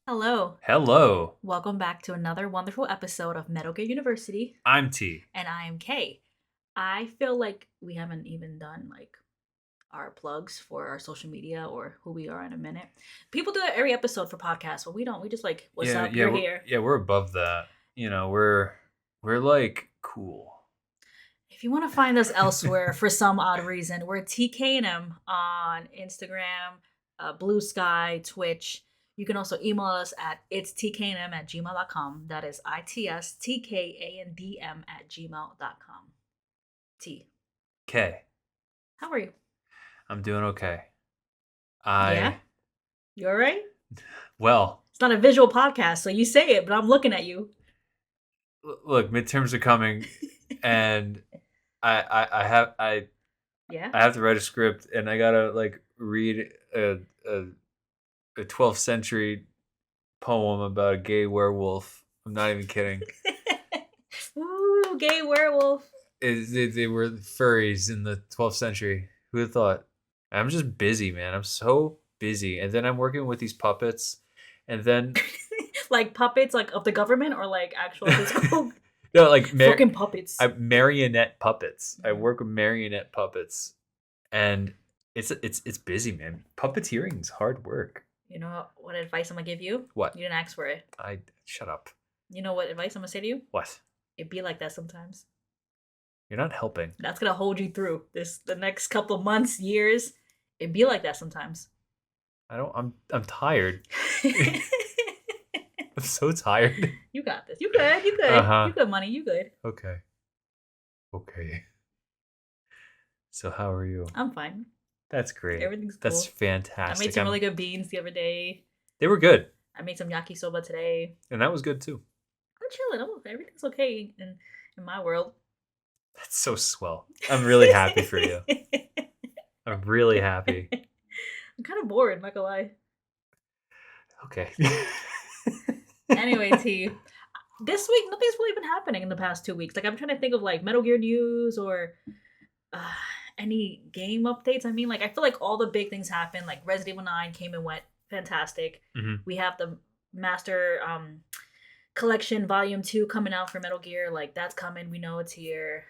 Hello. Hello, Welcome back to another wonderful episode of Metal Gear University. I'm T. And I am Kay. I feel like we haven't even done our plugs for our social media or who we are in a minute. People do that every episode for podcasts, but we don't. We just like, what's Yeah, up? yeah, You're we're here. yeah, we're above that. We're like cool. If you want to find us elsewhere for some odd reason, we're TK&M on Instagram, Blue Sky, Twitch. You can also email us at itstkandm@gmail.com. That is itstkandm@gmail.com. T. Okay, How are you? I'm doing okay. Yeah? I You all right? well, It's not a visual podcast, so you say it, but I'm looking at you. look, midterms are coming, and I Yeah? I have to write a script, and I gotta like read a 12th century poem about a gay werewolf. I'm not even kidding. Ooh, gay werewolf. They were furries in the 12th century. Who would have thought? I'm just busy, man. I'm so busy. And then I'm working with these puppets. And then, Like puppets, like of the government, or like actual physical no, like fucking puppets. marionette puppets. I Mhm. work with marionette puppets. And it's busy, man. Puppeteering is hard work. You know what advice I'm gonna give you? What? You didn't ask for it. Shut up. You know what advice I'm gonna say to you? What? It be like that sometimes. You're not helping. That's gonna hold you through the next couple of months, years. It be like that sometimes. I'm tired. I'm so tired. You got this. You good. You good. Uh-huh. You good, money. You good. Okay. Okay. So how are you? I'm fine. That's great. Everything's cool. That's I fantastic. made some really good beans the other day. They were good, I made some yakisoba today. and that was good too. I'm chilling. Everything's okay in my world. That's so swell. I'm really happy for you. I'm really happy. I'm kind of bored, not gonna lie. Okay. Anyway, T. This week, nothing's really been happening in the past 2 weeks. Like, I'm trying to think of like Metal Gear news or uh, any game updates. I mean, like, I feel like all the big things happened. Like, Resident Evil 9 came and went. Fantastic. Mhm. We have the Master Collection Volume 2 coming out for Metal Gear. Like, that's coming. We know it's here.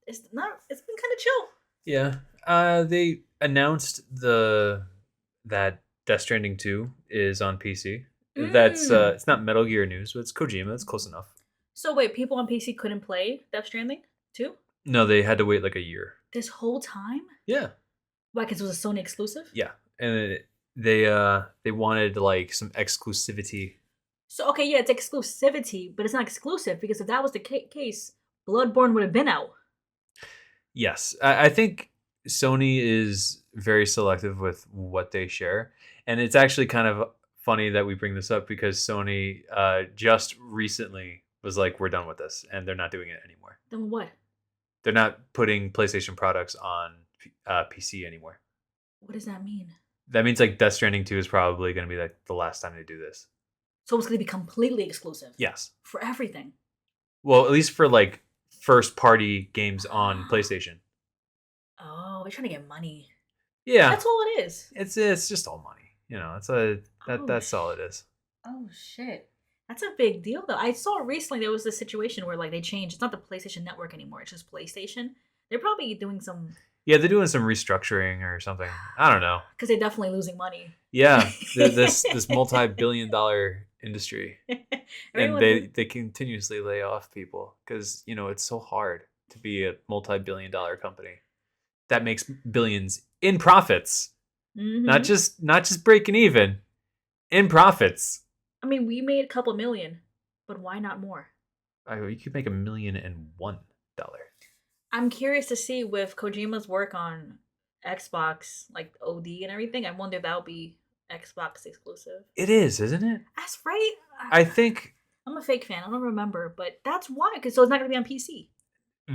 It's been kind of chill. Yeah. They announced that Death Stranding 2 is on PC. That's it's not Metal Gear news, but it's Kojima. It's close enough. So wait, people on PC couldn't play Death Stranding too? No, they had to wait like a year. This whole time? Yeah. Why? Because it was a Sony exclusive? Yeah. And they wanted like some exclusivity. So okay, yeah, it's exclusivity, but it's not exclusive because if that was the case, Bloodborne would have been out. Yes, I think Sony is very selective with what they share, and it's actually kind of funny that we bring this up because Sony just recently was like, "We're done with this," and they're not doing it anymore. Then what? They're not putting PlayStation products on PC anymore. What does that mean? That means like Death Stranding 2 is probably going to be like the last time they do this. So it's going to be completely exclusive. Yes. For everything. Well, at least for like first party games on PlayStation. Oh, they're trying to get money. Yeah. That's all it is. It's just all money. You know, that's all it is. Oh shit. That's a big deal though. I saw recently there was this situation where like they changed, it's not the PlayStation Network anymore, it's just PlayStation. They're probably doing some Yeah, they're doing some restructuring or something. I don't know. because they're definitely losing money. Yeah, this multi-billion-dollar industry, and they continuously lay off people because it's so hard to be a multi-billion-dollar company that makes billions in profits, not just breaking even, in profits. I mean, we made a couple million, but why not more? You could make $1.001 million. I'm curious to see with Kojima's work on Xbox, like OD and everything. I wonder if that'll be Xbox exclusive. It is, isn't it? That's right. I think I'm a fake fan. I don't remember, but that's why. Because so it's not going to be on PC.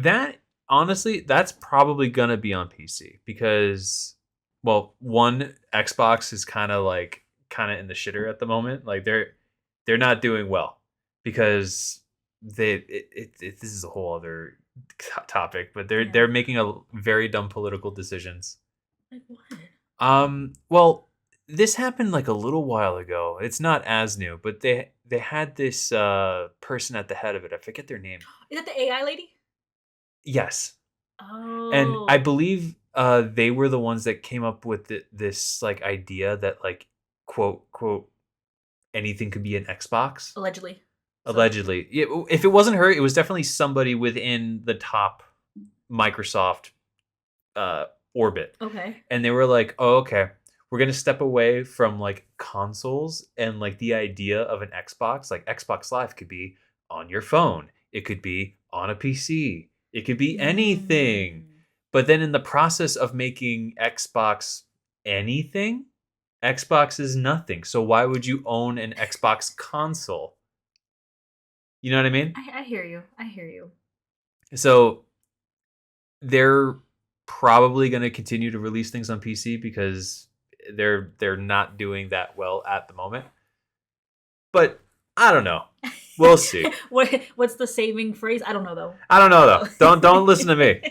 that honestly, that's probably gonna be on PC because, well, one, Xbox is kind of in the shitter at the moment. Like they're not doing well because this is a whole other topic, but they're making a very dumb political decisions. Like what? Well, this happened like a little while ago. It's not as new, but they had this person at the head of it. I forget their name. Is that the AI lady? Yes. And I Oh, believe they were the ones that came up with this like idea that like quote anything could be an Xbox. allegedly. So, Allegedly. Yeah, if it wasn't her, it was definitely somebody within the top Microsoft uh orbit. okay. And they were like, "Oh, okay. We're going to step away from like consoles and like the idea of an Xbox. Like Xbox Live could be on your phone. It could be on a PC. It could be anything." Mm. But then in the process of making Xbox anything, Xbox is nothing. So why would you own an Xbox console? You know what I mean? I hear you. I hear you. So they're probably going to continue to release things on PC because they're not doing that well at the moment. But I don't know. We'll see. What's the saving phrase? I don't know though. I don't know though. Oh. Don't listen to me.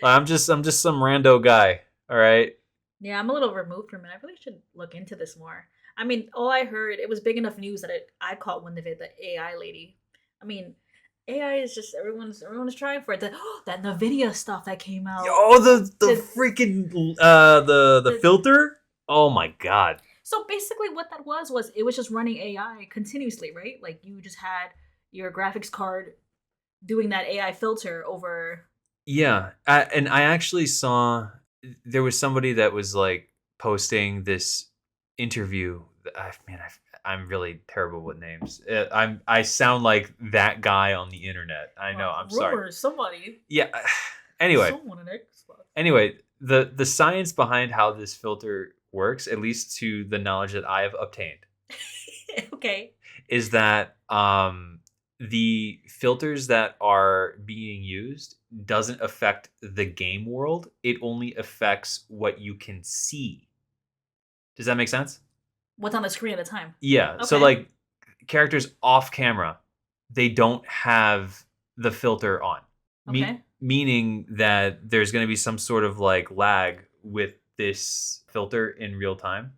I'm just some rando guy. All right. Yeah, I'm a little removed from it. I really should look into this more. I mean, all I heard, it was big enough news that I caught wind of it. The AI lady. I mean, AI is just everyone's trying for it. That Nvidia stuff that came out. Oh, the The, freaking the the filter. Oh my god. So basically, what that was it was just running AI continuously, right? Like you just had your graphics card doing that AI filter over. Yeah, and I actually saw there was somebody that was like posting this interview. Man, I'm really terrible with names. I sound like that guy on the internet. I know. I'm sorry. Rumors, somebody, Yeah. Anyway, someone an Xbox. the science behind how this filter works, at least to the knowledge that I have obtained, Okay. is that the filters that are being used doesn't affect the game world. It only affects what you can see. Does that make sense? What's on the screen at the time? Yeah. So Okay. like characters off camera, they don't have the filter on. Okay. Meaning that there's going to be some sort of like lag with this filter in real time.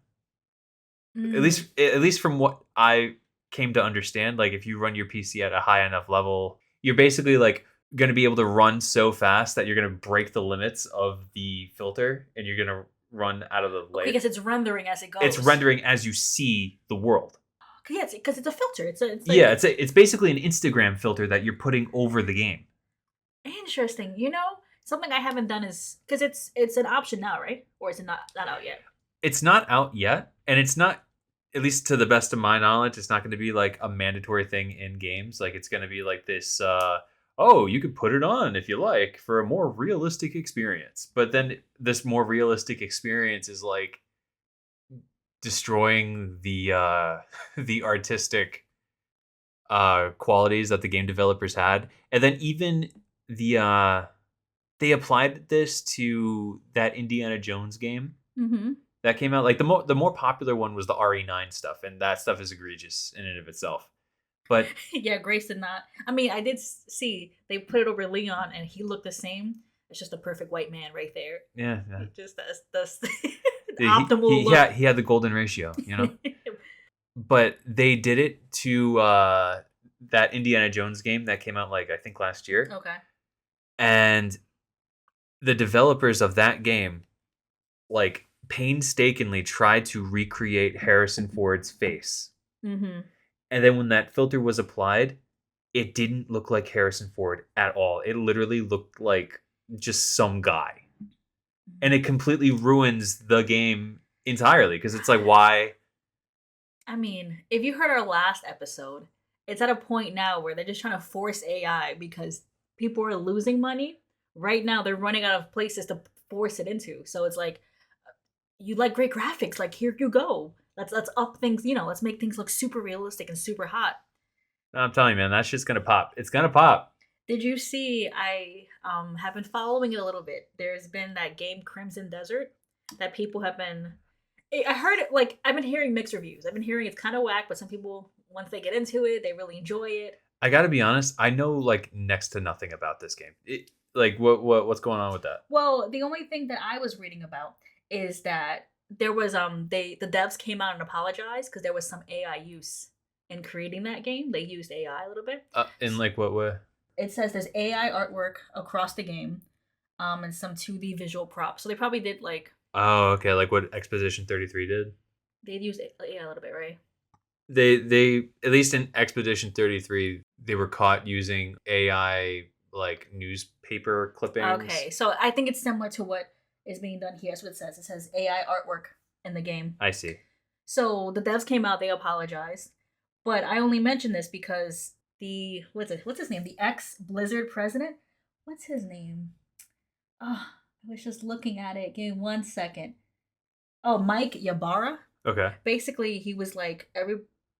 Mm. At least from what I came to understand, like if you run your PC at a high enough level, you're basically like going to be able to run so fast that you're going to break the limits of the filter and you're going to run out of the Okay, layer. because it's rendering as it goes. It's rendering as you see the world. Yeah, because it's a filter. It's like Yeah, it's basically an Instagram filter that you're putting over the game. interesting. Something I haven't done is because it's an option now, right? Or is it not out yet? It's not out yet, and it's not, at least to the best of my knowledge, it's not going to be like a mandatory thing in games. Like it's going to be like this oh, you could put it on if you like for a more realistic experience. But then this more realistic experience is like destroying the the artistic qualities that the game developers had. And then even the they applied this to that Indiana Jones game Mm-hmm. that came out. Like the more popular one was the RE9 stuff, and that stuff is egregious in and of itself. But Yeah, Grace did not. I mean, I did see they put it over Leon, and he looked the same. It's just a perfect white man right there. yeah, He just that's the he optimal look. he had the golden ratio, you know. But they did it to that Indiana Jones game that came out like I think last year, Okay. and the developers of that game like painstakingly tried to recreate Harrison Ford's face. Mm-hmm. And then when that filter was applied, it didn't look like Harrison Ford at all. It literally looked like just some guy. And it completely ruins the game entirely because it's like, why? I mean, if you heard our last episode, it's at a point now where they're just trying to force AI because people are losing money. Right now, they're running out of places to force it into. So it's like, you like great graphics, like here you go. Let's up things, let's make things look super realistic and super hot. I'm telling you, man, that shit's gonna pop. It's gonna pop. Did you see? I have been following it a little bit. There's been that game Crimson Desert that people have been. I heard it like I've been hearing mixed reviews. I've been hearing it's kind of whack, but some people once they get into it, they really enjoy it. I gotta be honest, I know like next to nothing about this game. Like what's going on with that? Well, the only thing that I was reading about is that there was the devs came out and apologized because there was some AI use in creating that game. They used AI a little bit. In like what way? It says there's AI artwork across the game, and some 2D visual props. So they probably did like. Oh, okay, like what Expedition 33 did. They'd use AI a little bit, right? They at least in Expedition 33, they were caught using AI like newspaper clippings. Okay, so I think it's similar to what is being done here. That's what it says. It says AI artwork in the game. I see. So the devs came out, they apologized. But I only mention this because what's his name? The ex Blizzard president? What's his name? Oh, I was just looking at it. Give me 1 second. Oh, Mike Ybarra. Okay. Basically, he was like,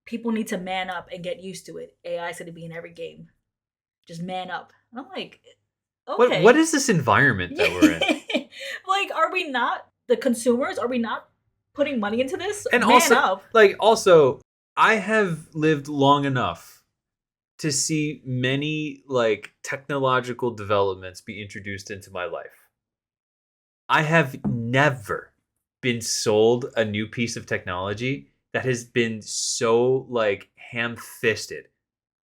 people need to man up and get used to it. AI is going to be in every game. Just man up. And I'm like, okay. What is this environment that we're in? Like, are we not the consumers? Are we not putting money into this? And man also, up. also, I have lived long enough to see many like technological developments be introduced into my life. I have never been sold a new piece of technology that has been so like ham-fisted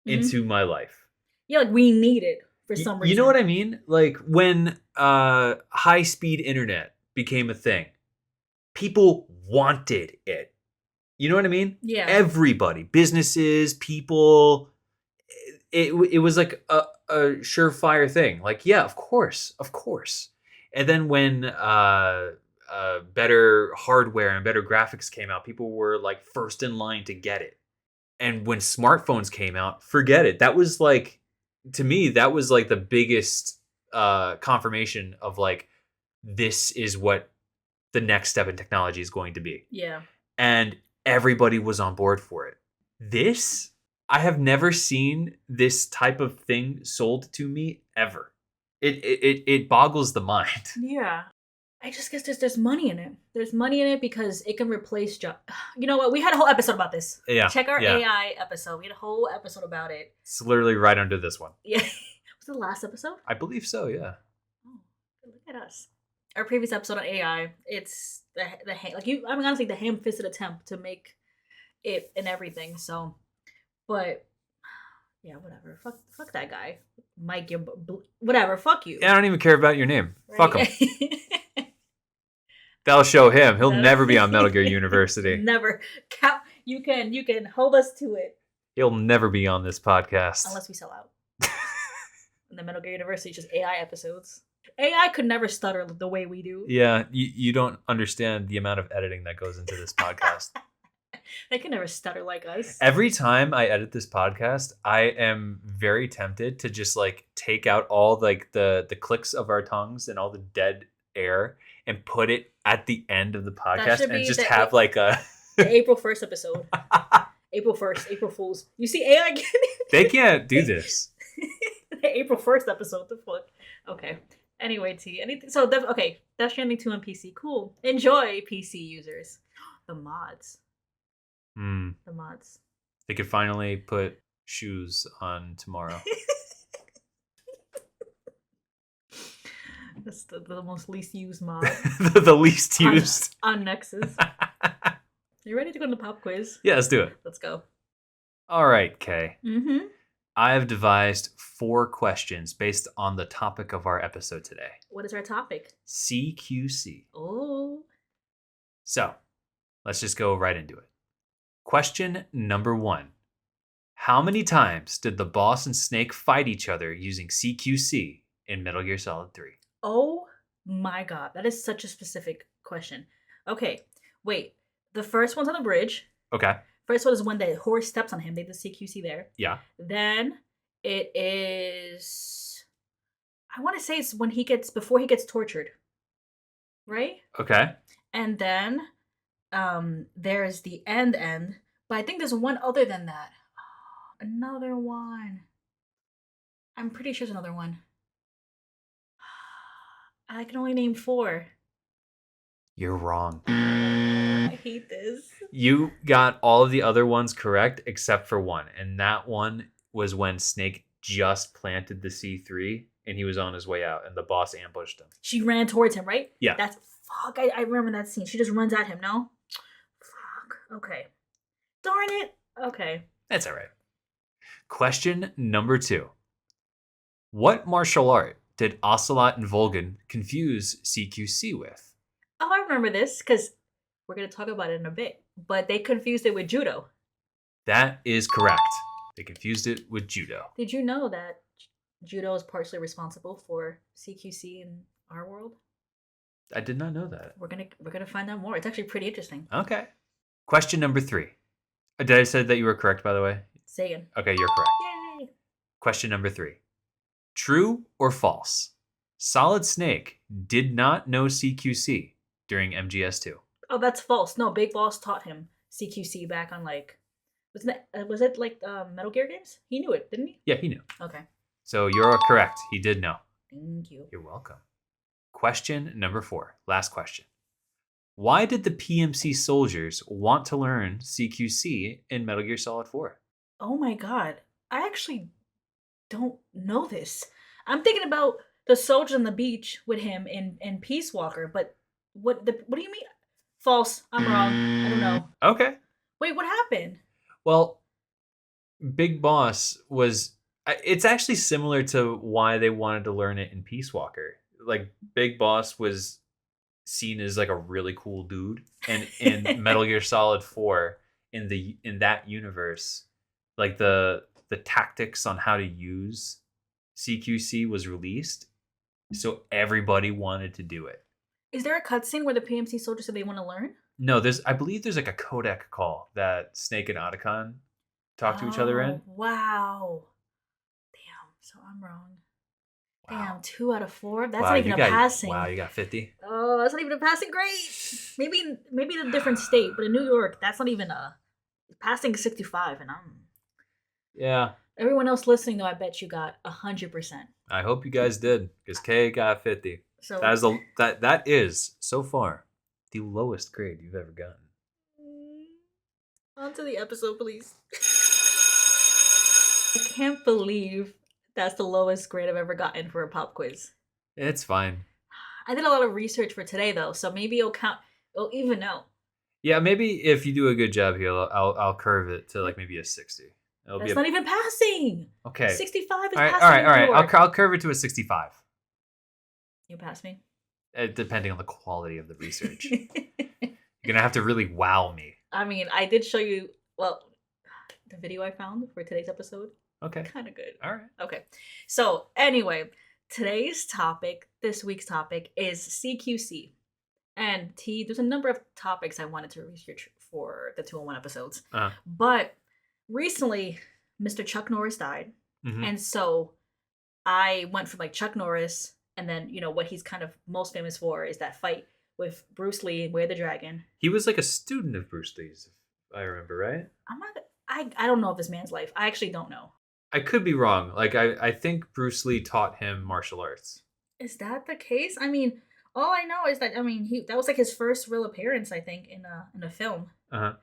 into my life. Yeah, like we need it for some reason. You know what I mean? Like when high-speed internet became a thing, people wanted it. You know what I mean? Yeah. Everybody, businesses, people, it was like a surefire thing. Like, yeah, of course. And then when better hardware and better graphics came out, people were like first in line to get it. And when smartphones came out, forget it. That was like, to me, that was like the biggest confirmation of like, this is what the next step in technology is going to be. Yeah. And everybody was on board for it. This, I have never seen this type of thing sold to me ever. It boggles the mind. Yeah. I just guess there's money in it. There's money in it because it can replace job. You know what? We had a whole episode about this. Yeah. Check our AI episode. We had a whole episode about it. It's literally right under this one. Yeah. Was it the last episode? I believe so, yeah. Oh, look at us. Our previous episode on AI, it's honestly the ham-fisted attempt to make it and everything. So, but yeah, whatever. Fuck that guy, Mike. Whatever. Fuck you. Yeah, I don't even care about your name. Right? Fuck him. That'll show him. He'll never be on Metal Gear University. Never. You can hold us to it. He'll never be on this podcast unless we sell out. And the Metal Gear University is just AI episodes. AI could never stutter the way we do. Yeah, you don't understand the amount of editing that goes into this podcast. They can never stutter like us. Every time I edit this podcast, I am very tempted to just like take out all like the clicks of our tongues and all the dead air and put it at the end of the podcast and just have like a the April 1st episode. April 1st, April Fools. You see AI again? They can't do this. The April 1st episode. The fuck? Okay. Anyway, T. Anything? So, okay. Death Stranding 2 on PC. Cool. Enjoy, PC users. The mods. The mods. They could finally put shoes on tomorrow. That's the most least used mod. The least used. On Nexus. You ready to go to the pop quiz? Yeah, let's do it. Let's go. All right, Kay. Mm-hmm. I have devised 4 questions based on the topic of our episode today. What is our topic? CQC. Oh. So, let's just go right into it. Question number 1. How many times did the boss and Snake fight each other using CQC in Metal Gear Solid 3? Oh my god, that is such a specific question. Okay, wait. The first one's on the bridge. Okay. First one is when the horse steps on him. They did CQC there. Yeah. Then it is, I want to say it's when before he gets tortured. Right? Okay. And then there's the end, but I think there's one other than that. Another one. I'm pretty sure there's another one. I can only name 4. You're wrong. I hate this. You got all of the other ones correct except for one. And that one was when Snake just planted the C3 and he was on his way out, and the boss ambushed him. She ran towards him, right? Yeah. That's fuck. I remember that scene. She just runs at him. No. Fuck. Okay. Darn it. Okay. That's all right. Question number 2. What martial art did Ocelot and Volgan confuse CQC with? Oh, I remember this because we're gonna talk about it in a bit. But they confused it with judo. That is correct. They confused it with judo. Did you know that judo is partially responsible for CQC in our world? I did not know that. We're gonna find out more. It's actually pretty interesting. Okay. Question number 3. Did I say that you were correct, by the way? Say again. Okay, you're correct. Yay! Question number 3. True or false? Solid Snake did not know CQC during MGS2. Oh, that's false. No, Big Boss taught him CQC back on was it like Metal Gear games? He knew it, didn't he? Yeah, he knew. Okay. So you're correct. He did know. Thank you. You're welcome. Question number 4. Last question. Why did the PMC soldiers want to learn CQC in Metal Gear Solid 4? Oh my god. I actually don't know this. I'm thinking about the soldiers on the beach with him in Peace Walker, but what do you mean? False. I'm wrong. I don't know. Okay. Wait, what happened? Well, Big Boss was... It's actually similar to why they wanted to learn it in Peace Walker. Like, Big Boss was seen as like a really cool dude, and in Metal Gear Solid 4, in that universe, like the tactics on how to use CQC was released, so everybody wanted to do it. Is there a cutscene where the PMC soldiers said they want to learn? No, I believe there's like a codec call that Snake and Otacon talk to each other in. Wow. Damn, so I'm wrong. Wow. Damn, 2 out of 4? That's Wow, not even a passing. Wow, you got 50? Oh, that's not even a passing grade. Maybe in a different state, but in New York, that's not even a passing 65, and I'm... Yeah. Everyone else listening, though, I bet you got 100%. I hope you guys did, because Kay got 50. So that is so far the lowest grade you've ever gotten. On to the episode, please. I can't believe that's the lowest grade I've ever gotten for a pop quiz. It's fine. I did a lot of research for today, though, so maybe it'll even out. Yeah, maybe if you do a good job here, I'll curve it to like maybe a 60. That's not even passing. Okay. 65 is all right, passing. All right. I'll curve it to a 65. You pass me? Depending on the quality of the research. You're going to have to really wow me. I mean, I did show you, the video I found for today's episode. Okay. Kind of good. All right. Okay. So, anyway, this week's topic is CQC. And there's a number of topics I wanted to research for the 201 episodes. Uh-huh. But recently, Mr. Chuck Norris died. Mm-hmm. And so I went from like Chuck Norris, and then, what he's kind of most famous for is that fight with Bruce Lee in Way of the Dragon. He was like a student of Bruce Lee's, if I remember, right? I don't know of this man's life. I actually don't know. I could be wrong. Like, I think Bruce Lee taught him martial arts. Is that the case? I mean, all I know is that, that was like his first real appearance, I think, in a film. Uh-huh.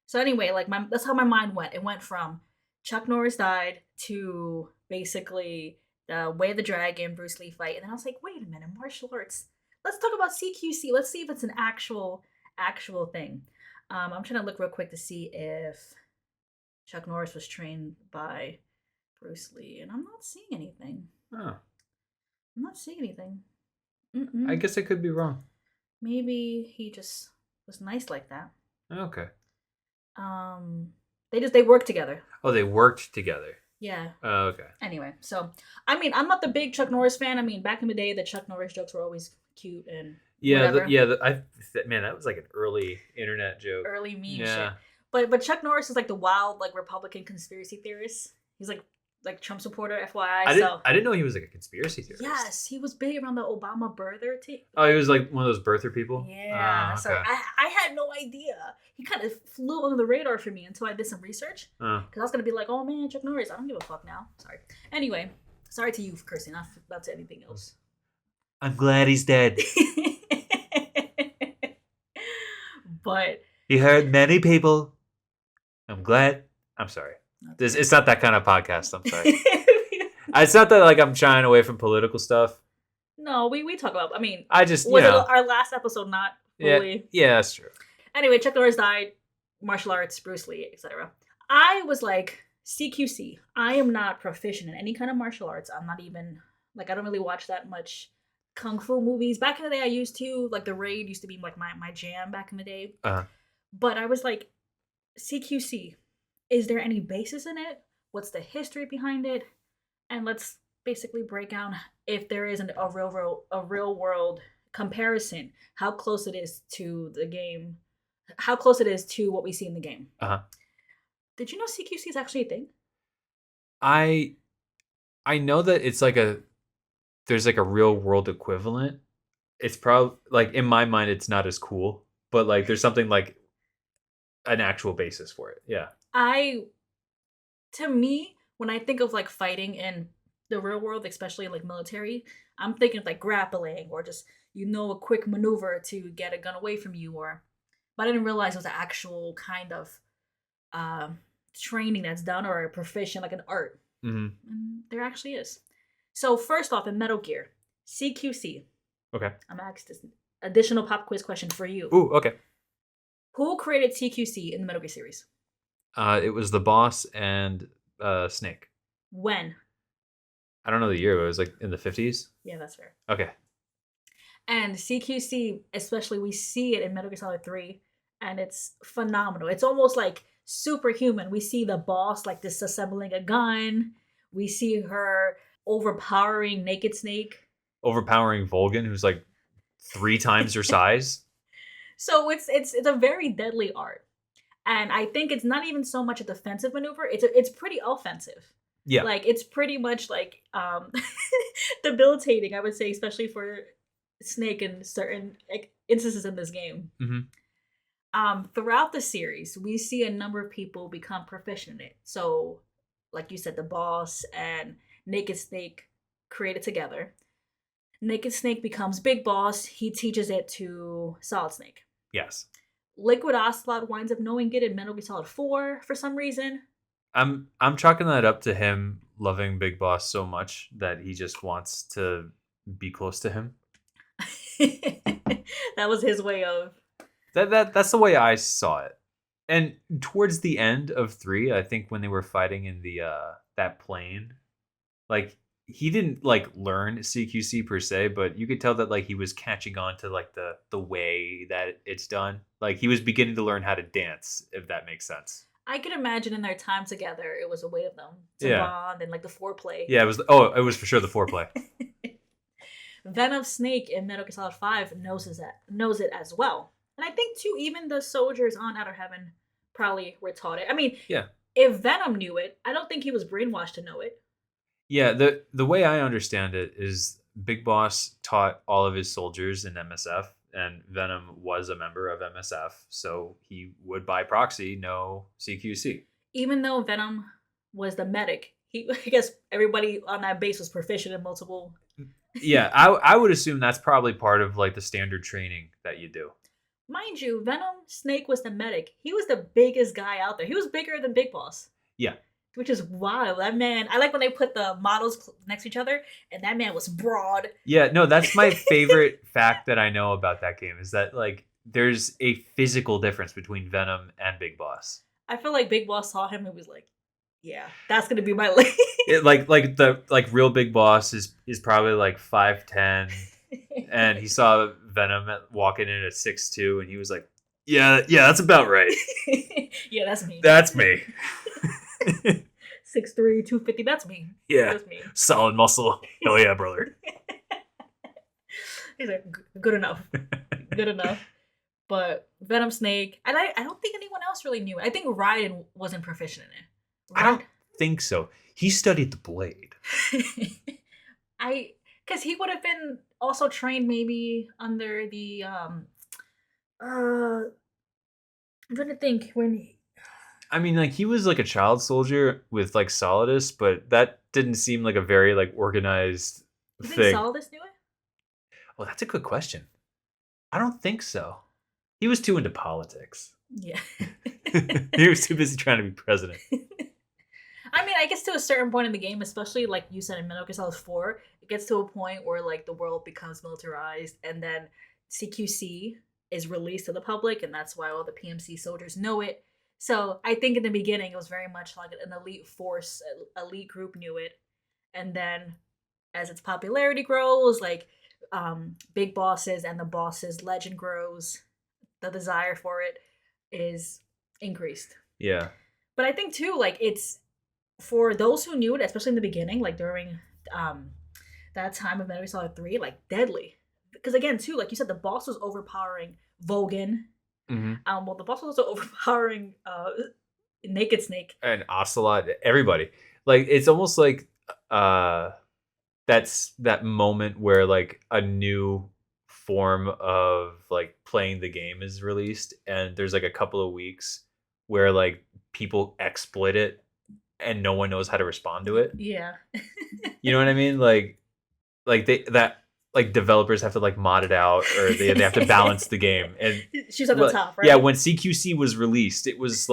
So anyway, that's how my mind went. It went from Chuck Norris died to basically the Way of the Dragon, Bruce Lee fight. And then I was like, wait a minute, martial arts. Let's talk about CQC. Let's see if it's an actual thing. I'm trying to look real quick to see if Chuck Norris was trained by Bruce Lee. And I'm not seeing anything. Oh. I'm not seeing anything. I guess I could be wrong. Maybe he just was nice like that. Okay. They worked together. Oh, they worked together. Yeah. Oh, okay. Anyway, so I'm not the big Chuck Norris fan. Back in the day, the Chuck Norris jokes were always cute and whatever. Man, that was like an early internet joke. Early meme shit. But Chuck Norris is like the wild Republican conspiracy theorist. He's like Trump supporter, FYI. I didn't know he was like a conspiracy theorist. Yes, he was big around the Obama birther team. Oh, he was like one of those birther people? Yeah. Okay. So I had no idea. He kind of flew under the radar for me until I did some research. Because I was going to be like, oh man, Chuck Norris, I don't give a fuck now. Sorry. Anyway, sorry to you for cursing, not to anything else. I'm glad he's dead. But he hurt many people. I'm sorry. It's not that kind of podcast. I'm sorry. It's not that like I'm shying away from political stuff. No, we talk about. I mean, I just was it our last episode not fully? Yeah, that's true. Anyway, Chuck Norris died, martial arts, Bruce Lee, etc. I was like, CQC. I am not proficient in any kind of martial arts. I'm not even like I don't really watch that much kung fu movies. Back in the day, I used to like the Raid used to be like my jam back in the day. But I was like, CQC. Is there any basis in it? What's the history behind it? And let's basically break down if there isn't a real world comparison, how close it is to the game, how close it is to what we see in the game. Did you know CQC is actually a thing? I know that it's like there's like a real world equivalent. It's probably like in my mind it's not as cool, but like there's something like an actual basis for it. Yeah. To me, when I think of like fighting in the real world, especially like military, I'm thinking of like grappling or just a quick maneuver to get a gun away from you, but I didn't realize it was an actual kind of training that's done or a profession like an art. And there actually is. So first off, in Metal Gear, CQC. Okay. I'm gonna ask this additional pop quiz question for you. Ooh, okay. Who created CQC in the Metal Gear series? It was the boss and Snake. When? I don't know the year, but it was like in the 50s. Yeah, that's fair. Okay. And CQC, especially, we see it in Metal Gear Solid 3, and it's phenomenal. It's almost like superhuman. We see the boss like disassembling a gun. We see her overpowering Naked Snake. Overpowering Volgan, who's like 3 times her size. So it's a very deadly art. And I think it's not even so much a defensive maneuver. It's pretty offensive. Yeah. Like it's pretty much like debilitating, I would say, especially for Snake in certain instances in this game. Throughout the series, we see a number of people become proficient in it. So, like you said, the boss and Naked Snake created together. Naked Snake becomes Big Boss. He teaches it to Solid Snake. Yes. Liquid Ocelot winds up knowing it in Metal Gear Solid 4 for some reason. I'm chalking that up to him loving Big Boss so much that he just wants to be close to him. That was his way of that's the way I saw it. And towards the end of 3, I think when they were fighting in the that plane, like he didn't like learn CQC per se, but you could tell that like he was catching on to like the way that it's done. Like he was beginning to learn how to dance, if that makes sense. I could imagine in their time together, it was a way of them to bond and like the foreplay. Yeah, it was for sure the foreplay. Venom Snake in Metal Gear Solid 5 knows it as well. And I think too, even the soldiers on Outer Heaven probably were taught it. I mean, yeah. If Venom knew it, I don't think he was brainwashed to know it. Yeah, the way I understand it is Big Boss taught all of his soldiers in MSF, and Venom was a member of MSF, so he would by proxy know CQC. Even though Venom was the medic, I guess everybody on that base was proficient in multiple. Yeah, I would assume that's probably part of like the standard training that you do. Mind you, Venom Snake was the medic. He was the biggest guy out there. He was bigger than Big Boss. Yeah. Which is wild. That man, I like when they put the models next to each other, and that man was broad. Yeah, no, that's my favorite fact that I know about that game is that like there's a physical difference between Venom and Big Boss. I feel like Big Boss saw him and was like, yeah, that's gonna be my lane. like real Big Boss is probably like 5'10", and he saw Venom walking in at 6'2", and he was like, yeah, that's about right. Yeah, that's me. That's me. 6'3", 250. That's me. Yeah, that's me. Solid muscle. Hell yeah, brother. He's like, good enough. Good enough. But Venom Snake, and I don't think anyone else really knew it. I think Raiden wasn't proficient in it. I don't think so. He studied the blade. Because he would have been also trained maybe under the I'm trying to think when. I mean, like he was like a child soldier with like Solidus, but that didn't seem like a very like organized You thing. think Solidus knew it? Well, that's a good question. I don't think so. He was too into politics. Yeah. He was too busy trying to be president. I mean, I guess to a certain point in the game, especially like you said in Metal Gear Solid 4, it gets to a point where like the world becomes militarized and then CQC is released to the public, and that's why all the PMC soldiers know it. So I think in the beginning it was very much like an elite force, elite group knew it, and then as its popularity grows, like big bosses and the boss's legend grows, the desire for it is increased. Yeah. But I think too, like it's for those who knew it, especially in the beginning, like during um that time of Metal Gear Solid 3, like deadly. Because again, too, like you said, the boss was overpowering Vogan. Mm-hmm. Well, the boss was also overpowering Naked Snake And Ocelot, everybody. Like it's almost like uh that's that moment where like a new form of like playing the game is released, and there's like a couple of weeks where like people exploit it and no one knows how to respond to it. Yeah. You know what I mean? Like they that like developers have to like mod it out, or they have to balance the game. And she's at the top, right? Yeah, when CQC was released, it was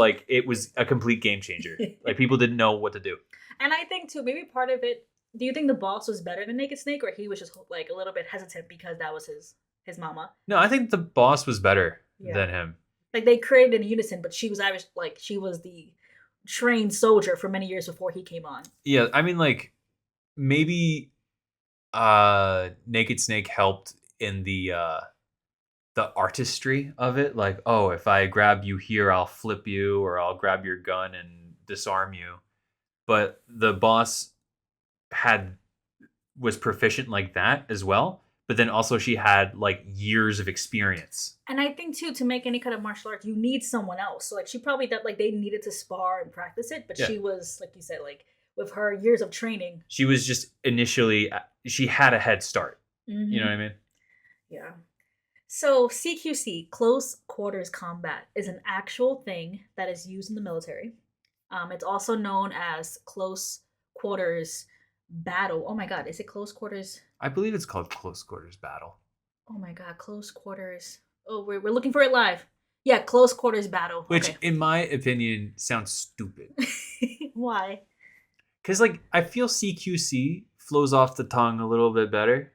a complete game changer. Like people didn't know what to do. And I think too, maybe part of it. Do you think the boss was better than Naked Snake, or he was just like a little bit hesitant because that was his mama? No, I think the boss was better than him. Like they created in unison, but she was she was the trained soldier for many years before he came on. Yeah, I mean like maybe Naked Snake helped in the artistry of it. Like, oh, if I grab you here, I'll flip you, or I'll grab your gun and disarm you. But the boss was proficient like that as well. But then also she had like years of experience. And I think too, to make any kind of martial arts, you need someone else. So like she probably that like they needed to spar and practice it, but she was, like you said, like with her years of training. She was just initially, she had a head start. Mm-hmm. You know what I mean? Yeah. So CQC, close quarters combat, is an actual thing that is used in the military. It's also known as close quarters battle. Oh my god, is it close quarters? I believe it's called close quarters battle. Oh my god, close quarters. Oh, we're looking for it live. Yeah, close quarters battle. Which, in my opinion, sounds stupid. Why? Because, like, I feel CQC flows off the tongue a little bit better.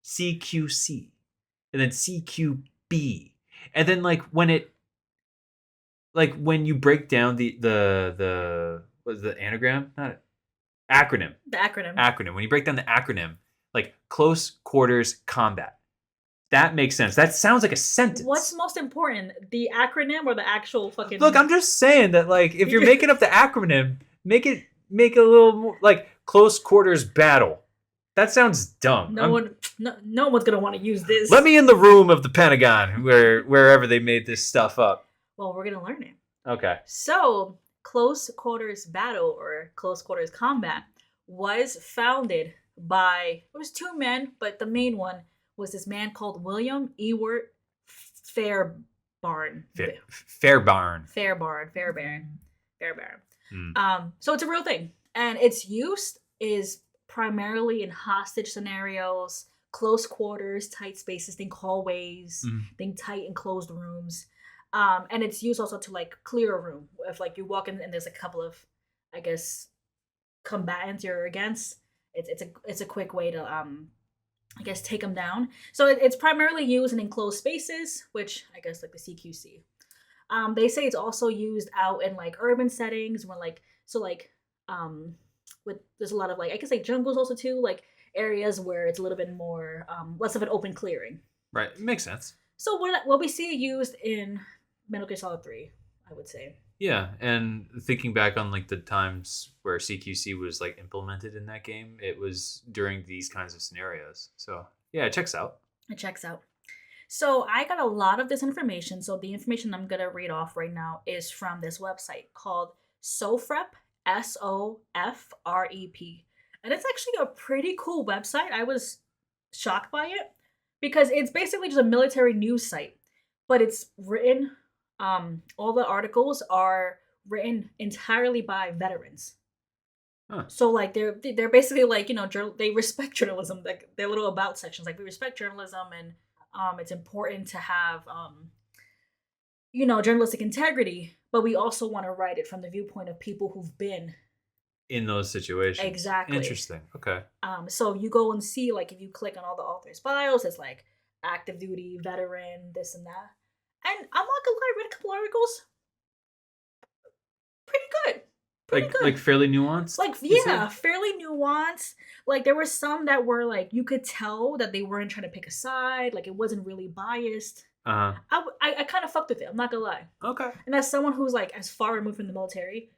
CQC. And then CQB. And then, like, when you break down the what's the anagram? Not acronym. The acronym. Acronym. When you break down the acronym, like close quarters combat. That makes sense. That sounds like a sentence. What's most important, the acronym or the actual fucking... Look, I'm just saying that, like, if you're making up the acronym, make a little more, like, close quarters battle. That sounds dumb. No one's gonna want to use this. Let me in the room of the Pentagon, wherever they made this stuff up. Well, we're gonna learn it. Okay. So, close quarters battle or close quarters combat was founded by, it was two men, but the main one was this man called William Ewart Fairbairn. Fairbairn. So it's a real thing, and its use is primarily in hostage scenarios, close quarters, tight spaces, think hallways, think tight enclosed rooms, and it's used also to like clear a room if like you walk in and there's a couple of, I guess, combatants you're against. It's a quick way to I guess take them down. So it's primarily used in enclosed spaces, which I guess like the CQC. They say it's also used out in like urban settings when with there's a lot of like I guess like jungles also too, like areas where it's a little bit more less of an open clearing. Right, it makes sense. So what we see used in Metal Gear Solid 3, I would say. Yeah, and thinking back on like the times where CQC was like implemented in that game, it was during these kinds of scenarios. So yeah, it checks out. It checks out. So I got a lot of this information. So the information I'm gonna read off right now is from this website called SOFREP, SOFREP. And it's actually a pretty cool website. I was shocked by it because it's basically just a military news site, but it's written. All the articles are written entirely by veterans. Huh. So like they're basically like, you know, they respect journalism. Like their little about sections, like we respect journalism, and it's important to have you know, journalistic integrity, but we also want to write it from the viewpoint of people who've been in those situations. Exactly. Interesting. Okay. So you go and see, like, if you click on all the authors' bios, it's like active duty, veteran, this and that. And I'm not gonna lie, I read a couple articles. Pretty good. Pretty Like good. fairly nuanced? Like, yeah, fairly nuanced. Like, there were some that were like, you could tell that they weren't trying to pick a side. Like, it wasn't really biased. Uh-huh. I kind of fucked with it. I'm not gonna lie. Okay. And as someone who's like as far removed from the military,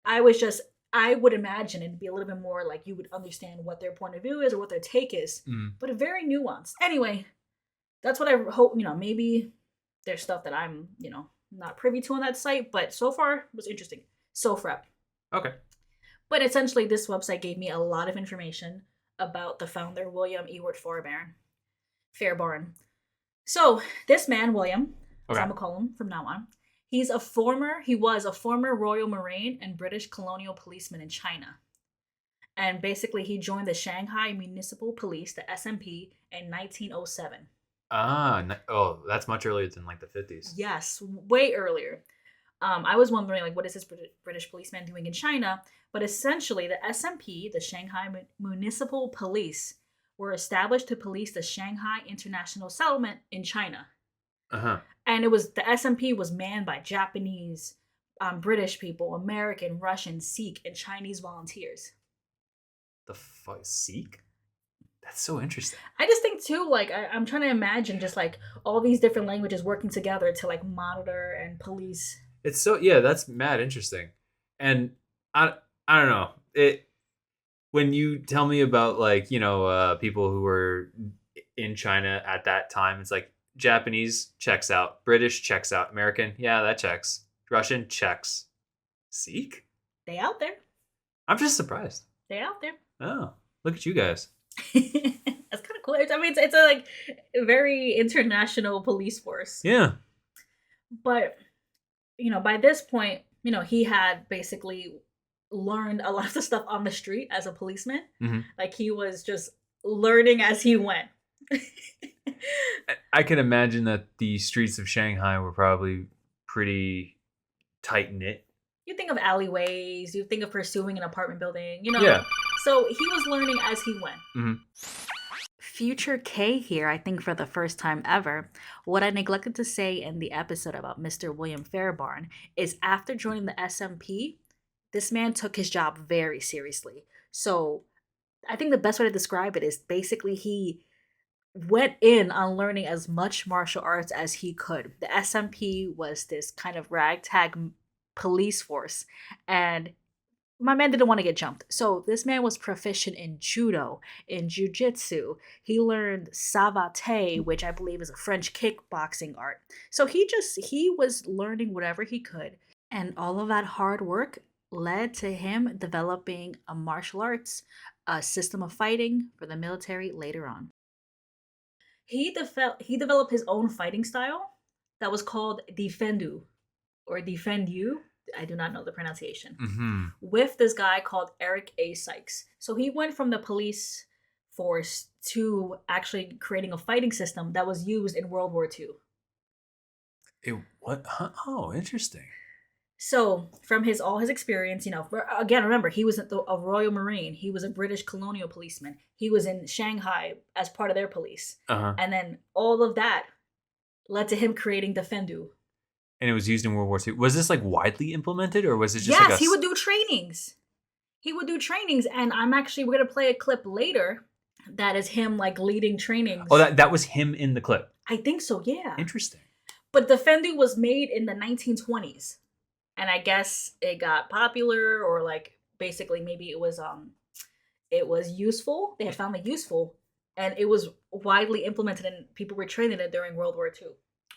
I would imagine it'd be a little bit more like you would understand what their point of view is or what their take is, but very nuanced. Anyway, that's what I hope. Maybe there's stuff that I'm not privy to on that site, but so far it was interesting. SOFREP. Okay. But essentially, this website gave me a lot of information about the founder, William Ewart Fairbairn. So this man, William, as I'm gonna call him from now on, he was a former Royal Marine and British colonial policeman in China. And basically, he joined the Shanghai Municipal Police, the SMP, in 1907. That's much earlier than like the 50s. Yes, way earlier. I was wondering, like, what is this British policeman doing in China? But essentially, the SMP, the Shanghai Municipal Police, were established to police the Shanghai International Settlement in China. Uh-huh. And the SMP was manned by Japanese, British people, American, Russian, Sikh, and Chinese volunteers. The fuck? Sikh? That's so interesting. I just think too, like, I'm trying to imagine just like all these different languages working together to like monitor and police. It's that's mad interesting. And I don't know. When you tell me about like, people who were in China at that time, it's like Japanese checks out, British checks out, American, yeah, that checks. Russian checks. Sikh? They out there. I'm just surprised. They out there. Oh, look at you guys. That's kind of cool. I mean, it's a like very international police force. Yeah. But by this point, he had basically learned a lot of the stuff on the street as a policeman. Mm-hmm. Like he was just learning as he went. I can imagine that the streets of Shanghai were probably pretty tight knit. You think of alleyways, you think of pursuing an apartment building, Yeah. So he was learning as he went. Mm-hmm. Future K here, I think for the first time ever. What I neglected to say in the episode about Mr. William Fairbairn is after joining the SMP, this man took his job very seriously. So I think the best way to describe it is basically he went in on learning as much martial arts as he could. The SMP was this kind of ragtag police force, and my man didn't want to get jumped. So this man was proficient in judo, in jiu-jitsu. He learned savate, which I believe is a French kickboxing art. So he was learning whatever he could. And all of that hard work led to him developing a martial arts, a system of fighting for the military later on. He developed his own fighting style that was called Defendu, or Defend You. I do not know the pronunciation. Mm-hmm. With this guy called Eric A. Sykes. So he went from the police force to actually creating a fighting system that was used in World War II. What? Huh? Oh, interesting. So from all his experience, again, remember, he was a Royal Marine. He was a British colonial policeman. He was in Shanghai as part of their police. Uh-huh. And then all of that led to him creating Defendu. And it was used in World War II. Was this like widely implemented, or was it just Yes, he would do trainings. And we're going to play a clip later that is him like leading trainings. Oh, that was him in the clip. I think so, yeah. Interesting. But Defendu was made in the 1920s. And I guess it got popular, or like basically maybe it was useful. They had found it useful, and it was widely implemented, and people were training it during World War II.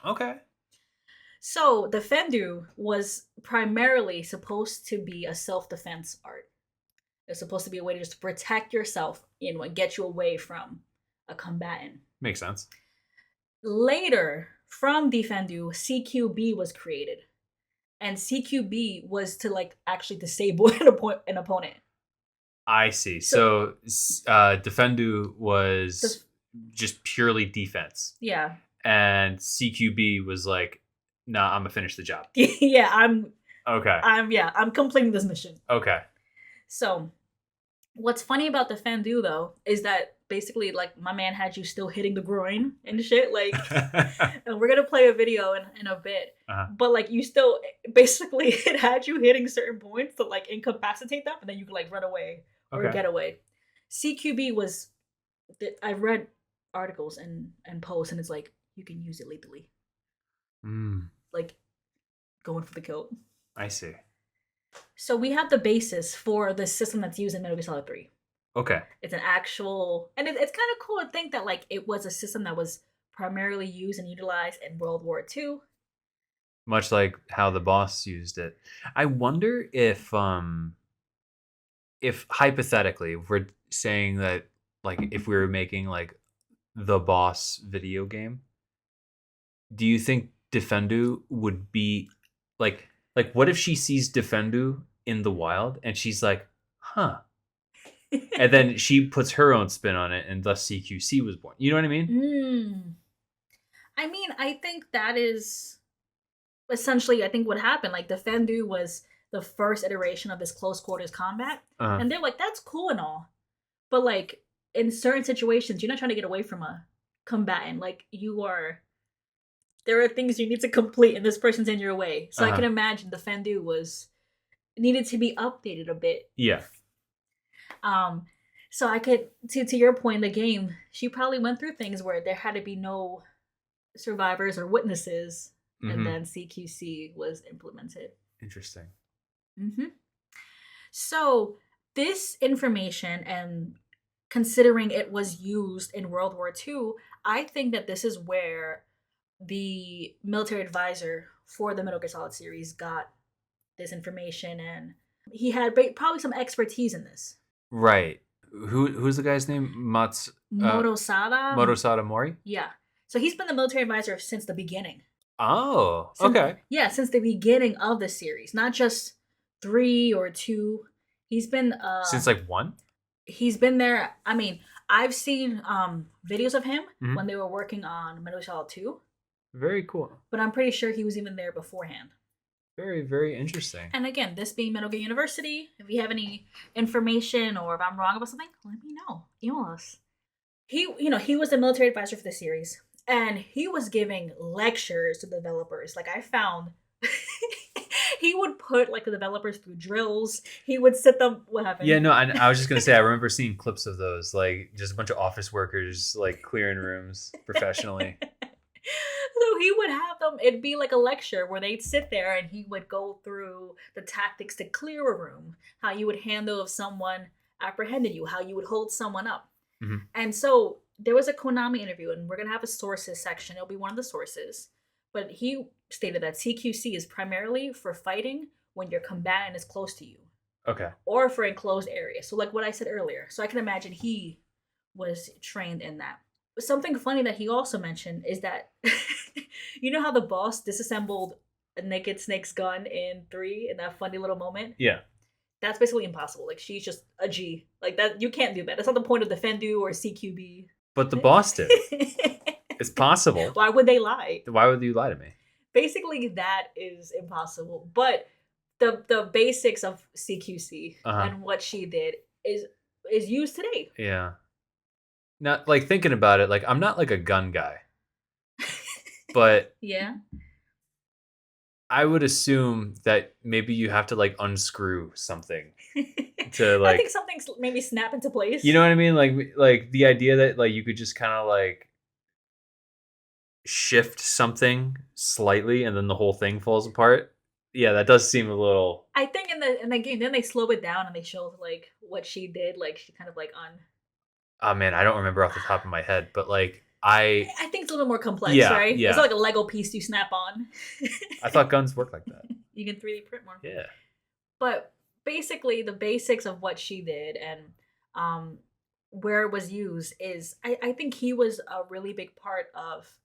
Okay. So Defendu was primarily supposed to be a self-defense art. It's supposed to be a way to just protect yourself, and get you away from a combatant. Makes sense. Later, from Defendu, CQB was created. And CQB was to like actually disable an opponent. I see. So Defendu was just purely defense. Yeah. And CQB was like, I'm gonna finish the job. Yeah, I'm completing this mission. Okay. So what's funny about the Fendu though is that basically like my man had you still hitting the groin and shit. Like, and we're gonna play a video in a bit. Uh-huh. But like you still basically it had you hitting certain points to like incapacitate them, and then you could like run away or get away. CQB was I read articles and posts, and it's like you can use it lethally. Like going for the kill. I see. So we have the basis for the system that's used in Metal Gear Solid 3. Okay. It's an actual, and it's kind of cool to think that like it was a system that was primarily used and utilized in World War II. Much like how the boss used it. I wonder if hypothetically, if we're saying that like if we were making like the boss video game, do you think Defendu would be like what if she sees Defendu in the wild and she's like, huh? And then she puts her own spin on it, and thus CQC was born. You know what I mean? I mean, I think that is essentially, I think what happened. Like, Defendu was the first iteration of this close quarters combat, and they're like, that's cool and all, but like in certain situations, you're not trying to get away from a combatant. Like, there are things you need to complete, and this person's in your way. So I can imagine Defendu needed to be updated a bit. Yeah. So I could to your point in the game, she probably went through things where there had to be no survivors or witnesses, and then CQC was implemented. Interesting. So this information, and considering it was used in World War II, I think that this is where the military advisor for the Metal Gear Solid series got this information, and he had probably some expertise in this. Right. Who's the guy's name? Motosada Mori? Yeah. So he's been the military advisor since the beginning. Oh, okay. Since the beginning of the series. Not just 3 or 2. He's been since like 1? He's been there. I mean, I've seen videos of him when they were working on Metal Gear Solid 2. Very cool. But I'm pretty sure he was even there beforehand. Very, very interesting. And again, this being Metal Gear University, if you have any information or if I'm wrong about something, let me know. Email us. He was the military advisor for the series, and he was giving lectures to developers. Like, I found he would put like the developers through drills. He would sit them. What happened? Yeah, no, I was just gonna say I remember seeing clips of those, like just a bunch of office workers like clearing rooms professionally. So he would have them, it'd be like a lecture where they'd sit there and he would go through the tactics to clear a room, how you would handle if someone apprehended you, how you would hold someone up. And so there was a Konami interview, and we're going to have a sources section. It'll be one of the sources. But he stated that CQC is primarily for fighting when your combatant is close to you. Okay. Or for enclosed areas. So like what I said earlier. So I can imagine he was trained in that. Something funny that he also mentioned is that you know how the boss disassembled a Naked Snake's gun in 3 in that funny little moment? Yeah. That's basically impossible. Like, she's just a G. Like, that you can't do that. That's not the point of Defendu or CQB. But the boss did. It's possible. Why would they lie? Why would you lie to me? Basically, that is impossible. But the basics of CQC and what she did is used today. Yeah. Now, like, thinking about it, like, I'm not like a gun guy, but yeah, I would assume that maybe you have to like unscrew something to like. I think something's maybe snap into place. You know what I mean? Like the idea that like you could just kind of like shift something slightly and then the whole thing falls apart. Yeah, that does seem a little. I think in the game, then they slow it down and they show like what she did. Like, she kind of like Oh man, I don't remember off the top of my head, but like I think it's a little more complex, right? Yeah. It's not like a Lego piece you snap on. I thought guns work like that. You can 3D print more. Yeah. But basically, the basics of what she did and where it was used is, I think he was a really big part of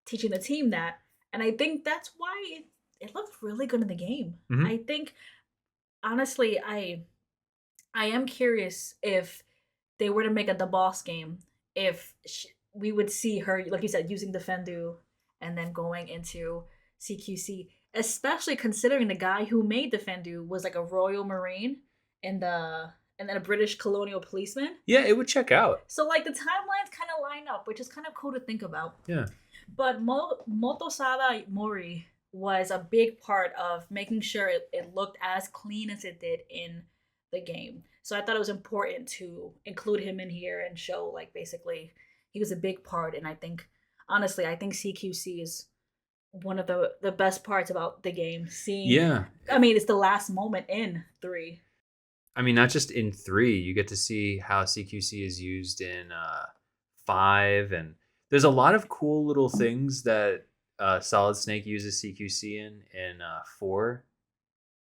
teaching the team that, and I think that's why it looked really good in the game. I think, honestly, I am curious if they were to make a The Boss game, if we would see her, like you said, using Defendu and then going into CQC, especially considering the guy who made Defendu was like a Royal Marine, and then a British colonial policeman. Yeah, it would check out. So like the timelines kind of line up, which is kind of cool to think about. Yeah. But Motosada Mori was a big part of making sure it looked as clean as it did in the game. So I thought it was important to include him in here and show like basically he was a big part. And I think honestly, I think CQC is one of the best parts about the game. Seeing, Yeah. I mean, it's the last moment in 3. I mean, not just in 3, you get to see how CQC is used in 5, and there's a lot of cool little things that Solid Snake uses CQC in 4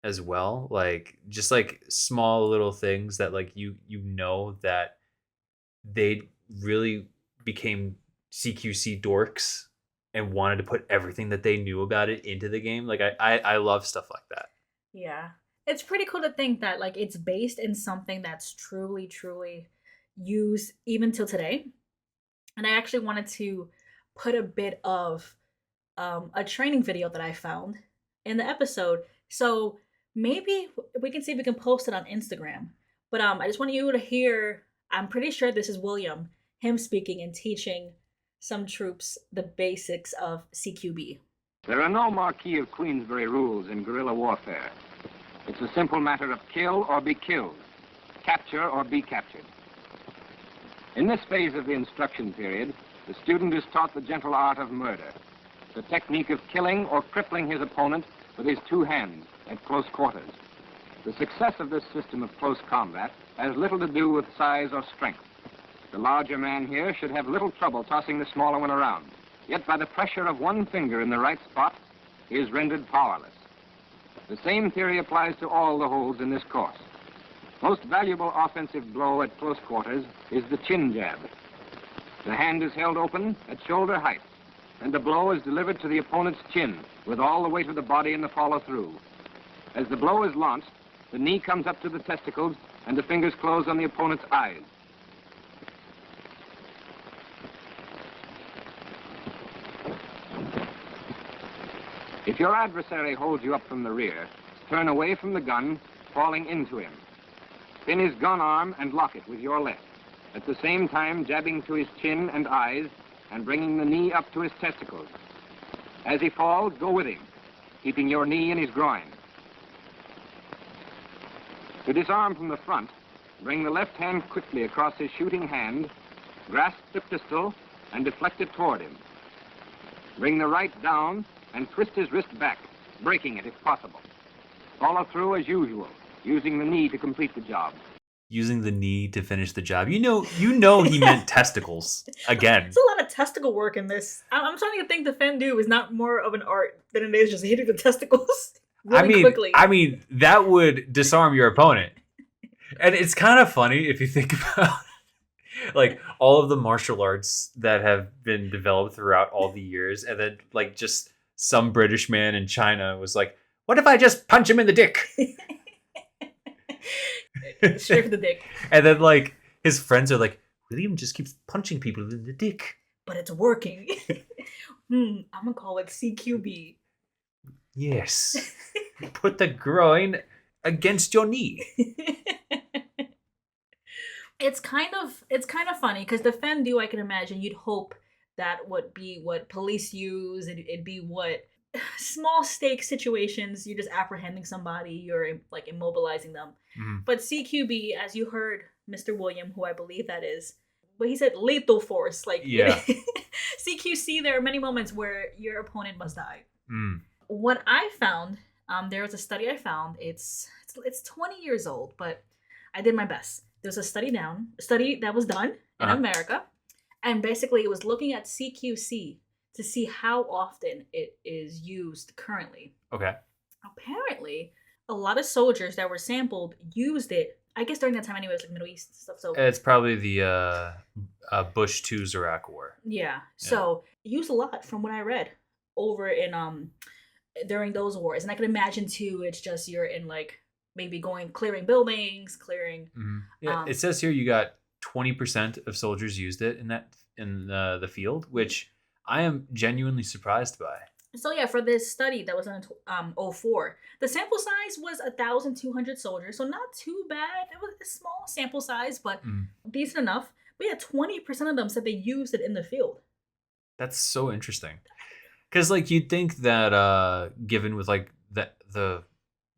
as well. Like just like small little things that like you know that they really became CQC dorks and wanted to put everything that they knew about it into the game. Like I love stuff like that. Yeah. It's pretty cool to think that like it's based in something that's truly, truly used even till today. And I actually wanted to put a bit of a training video that I found in the episode. So maybe we can see if we can post it on Instagram. But I just want you to hear, I'm pretty sure this is William, him speaking and teaching some troops the basics of CQB. There are no Marquis of Queensberry rules in guerrilla warfare. It's a simple matter of kill or be killed, capture or be captured. In this phase of the instruction period, the student is taught the gentle art of murder, the technique of killing or crippling his opponent with his 2 hands at close quarters. The success of this system of close combat has little to do with size or strength. The larger man here should have little trouble tossing the smaller one around. Yet by the pressure of one finger in the right spot, he is rendered powerless. The same theory applies to all the holds in this course. Most valuable offensive blow at close quarters is the chin jab. The hand is held open at shoulder height, and the blow is delivered to the opponent's chin with all the weight of the body in the follow-through. As the blow is launched, the knee comes up to the testicles and the fingers close on the opponent's eyes. If your adversary holds you up from the rear, turn away from the gun, falling into him. Pin his gun arm and lock it with your left, at the same time jabbing to his chin and eyes and bringing the knee up to his testicles. As he falls, go with him, keeping your knee in his groin. To disarm from the front, bring the left hand quickly across his shooting hand, grasp the pistol, and deflect it toward him. Bring the right down and twist his wrist back, breaking it if possible. Follow through as usual, using the knee to complete the job. Using the knee to finish the job. You know he meant testicles. Again. There's a lot of testicle work in this. I'm starting to think the Fendu is not more of an art than it is just hitting the testicles really quickly. I mean, that would disarm your opponent. And it's kind of funny if you think about like all of the martial arts that have been developed throughout all the years, and then like just some British man in China was like, what if I just punch him in the dick? Straight for the dick. And then like his friends are like, William just keeps punching people in the dick. But it's working. I'm gonna call it CQB. Yes. Put the groin against your knee. It's kind of funny because the Fendu, I can imagine you'd hope that would be what police use. It'd be what small stake situations, you're just apprehending somebody, you're like immobilizing them. Mm-hmm. But CQB, as you heard Mr. William, who I believe that is, but he said lethal force. Like, yeah. CQC, there are many moments where your opponent must die. What I found, there was a study I found. It's 20 years old, but I did my best. There's a study that was done in America, and basically it was looking at CQC to see how often it is used currently. Okay. Apparently, a lot of soldiers that were sampled used it. I guess during that time anyway, it was like Middle East stuff. So it's probably the Bush 2's Iraq War. Yeah. So used a lot from what I read over in during those wars, and I can imagine too. It's just you're in like maybe clearing buildings, clearing. Mm-hmm. Yeah. It says here you got 20% of soldiers used it in the field, which I am genuinely surprised by. So yeah, for this study that was done in '04, the sample size was 1,200 soldiers, so not too bad. It was a small sample size, but Mm. decent enough. But yeah, 20% of them said they used it in the field. That's so interesting. Because like you'd think that given with like the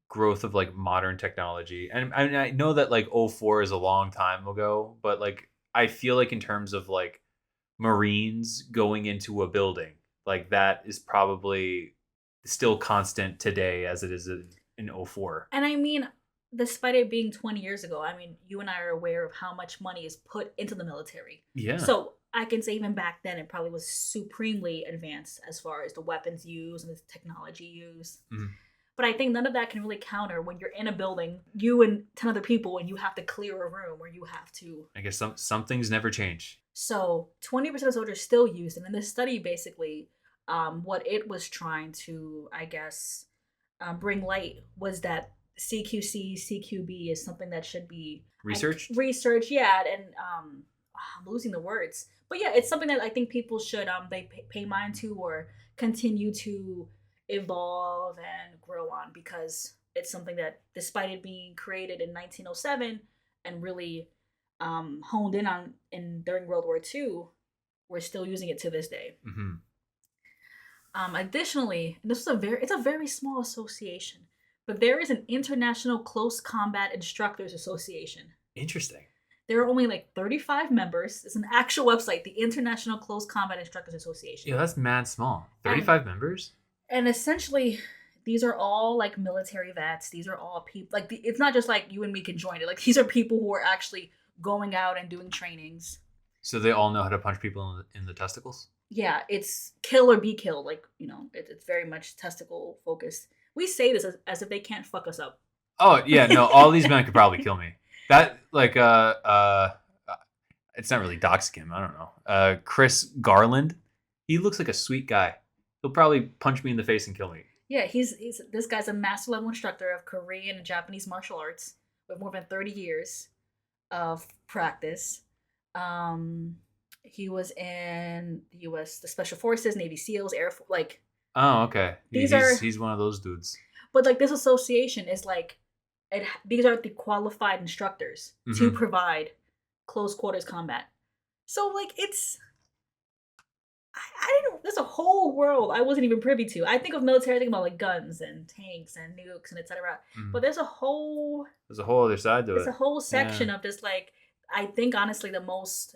growth of like modern technology, and I mean I know that like '04 is a long time ago, but like I feel like in terms of like Marines going into a building, like that is probably still constant today as it is in '04. And I mean, despite it being 20 years ago, I mean, you and I are aware of how much money is put into the military. Yeah. So I can say even back then, it probably was supremely advanced as far as the weapons used and the technology used. Mhm. But I think none of that can really counter when you're in a building, you and 10 other people, and you have to clear a room or you have to. I guess some things never change. So 20% of soldiers still used it. And this study basically, what it was trying to, I guess, bring light was that CQC, CQB is something that should be Researched? Research, yeah, and I'm losing the words, but yeah, it's something that I think people should they pay mind to or continue to evolve and grow on because it's something that, despite it being created in 1907 and really honed in on in during World War II, we're still using it to this day. Mm-hmm. Additionally, and it's a very small association, but there is an International Close Combat Instructors Association. Interesting. There are only like 35 members. It's an actual website, the International Close Combat Instructors Association. Yeah, that's mad small. 35 members? And essentially, these are all like military vets. These are all people, like, it's not just like you and me can join it. Like, these are people who are actually going out and doing trainings. So they all know how to punch people in the testicles? Yeah, it's kill or be killed. Like, you know, it's very much testicle focused. We say this as if they can't fuck us up. Oh, yeah, no, all these men could probably kill me. That, like, it's not really doxing him, I don't know. Chris Garland, he looks like a sweet guy. He'll probably punch me in the face and kill me. Yeah, he's this guy's a master level instructor of Korean and Japanese martial arts with more than 30 years of practice. He was in the U.S., the Special Forces, Navy SEALs, Air Force, like. Oh, okay. He's one of those dudes. But like this association is like, these are the qualified instructors to provide close quarters combat. So like it's, I don't know. There's a whole world I wasn't even privy to. I think of military, I think about like guns and tanks and nukes and etc. But there's a whole other side to it. There's a whole section of just like, I think honestly the most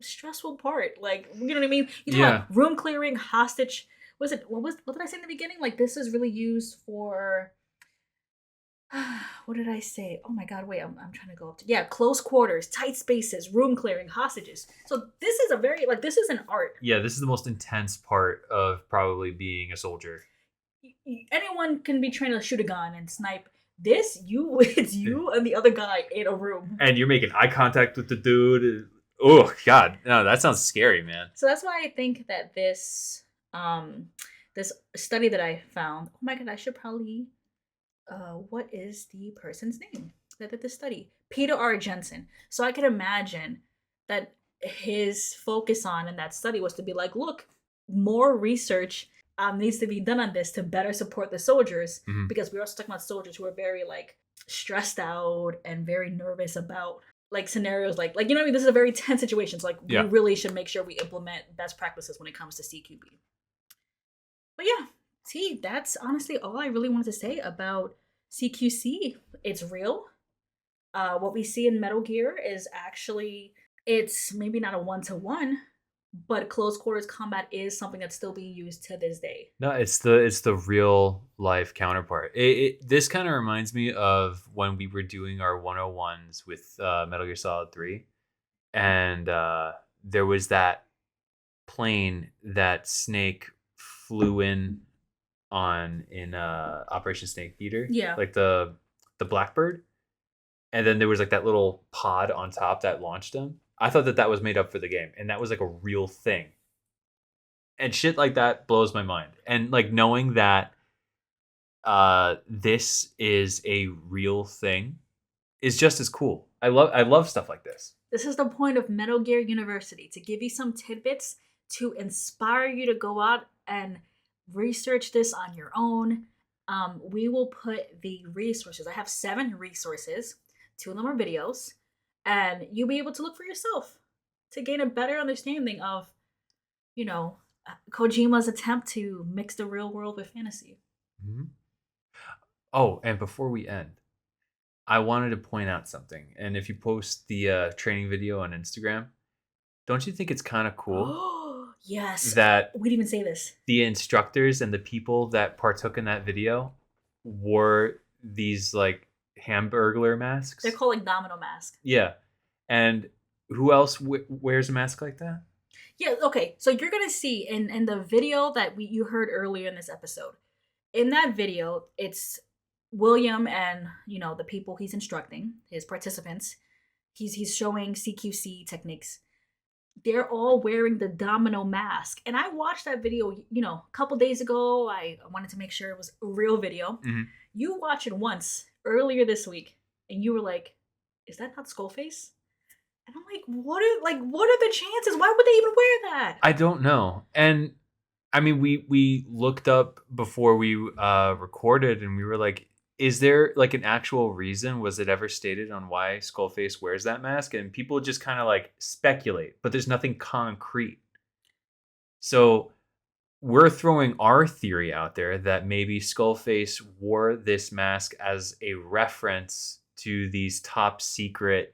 stressful part. Like, you know what I mean? You talk about room clearing, hostage. What did I say in the beginning? Like, this is really used for. What did I say? Oh my god, wait, I'm trying to go up to close quarters, tight spaces, room clearing, hostages. So this is this is an art. Yeah, this is the most intense part of probably being a soldier. Anyone can be trained to shoot a gun and snipe. It's you and the other guy in a room. And you're making eye contact with the dude. Oh god, no, that sounds scary, man. So that's why I think that this this study that I found. Oh my god, I should probably. What is the person's name that did this study? Peter R. Jensen. So I could imagine that his focus on in that study was to be like, look, more research needs to be done on this to better support the soldiers, because we're also talking about soldiers who are very like stressed out and very nervous about like scenarios like you know what I mean? This is a very tense situation. So like we really should make sure we implement best practices when it comes to CQB. But yeah. See, that's honestly all I really wanted to say about CQC. It's real. What we see in Metal Gear is actually, it's maybe not a 1-to-1, but close quarters combat is something that's still being used to this day. No, it's the real life counterpart. This kind of reminds me of when we were doing our 101s with Metal Gear Solid 3, and there was that plane that Snake flew in Operation Snake Eater. Yeah. Like the Blackbird. And then there was like that little pod on top that launched him. I thought that was made up for the game. And that was like a real thing. And shit like that blows my mind. And like knowing that this is a real thing is just as cool. I love stuff like this. This is the point of Metal Gear University, to give you some tidbits to inspire you to go out and research this on your own. We will put the resources. I have 7 resources. 2 of them are videos, and you'll be able to look for yourself to gain a better understanding of, Kojima's attempt to mix the real world with fantasy. Mm-hmm. Oh, and before we end, I wanted to point out something. And if you post the training video on Instagram, don't you think it's kind of cool? Yes. That we didn't even say this. The instructors and the people that partook in that video wore these like Hamburglar masks. They're called like domino masks. Yeah. And who else wears a mask like that? Yeah, okay. So you're going to see in the video that you heard earlier in this episode. In that video, it's William and, the people he's instructing, his participants. He's showing CQC techniques. They're all wearing the domino mask. And I watched that video, a couple days ago. I wanted to make sure it was a real video. Mm-hmm. You watched it once earlier this week, and you were like, is that not Skullface? And I'm like, what are the chances? Why would they even wear that? I don't know. And I mean, we looked up before we recorded, and we were like, is there like an actual reason? Was it ever stated on why Skullface wears that mask? And people just kind of like speculate, but there's nothing concrete. So we're throwing our theory out there that maybe Skullface wore this mask as a reference to these top secret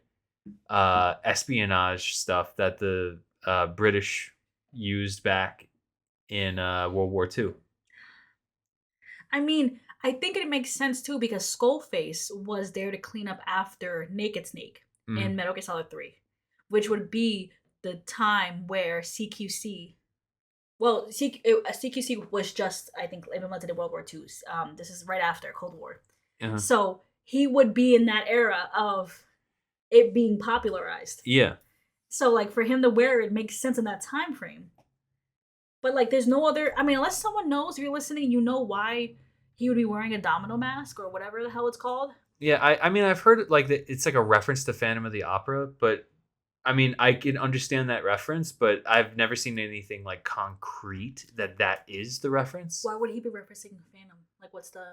espionage stuff that the British used back in World War II. I mean, I think it makes sense too because Skullface was there to clean up after Naked Snake in Metal Gear Solid 3, which would be the time where CQC. Well, CQC was just, I think, implemented in World War II. This is right after Cold War. Uh-huh. So he would be in that era of it being popularized. Yeah. So, like, for him to wear it makes sense in that time frame. But, like, there's no other... I mean, unless someone knows, if you're listening, you know why he would be wearing a domino mask or whatever the hell it's called. Yeah, I mean, I've heard it like it's like a reference to Phantom of the Opera, but I mean, I can understand that reference, but I've never seen anything like concrete that is the reference. Why would he be referencing Phantom? Like, what's the...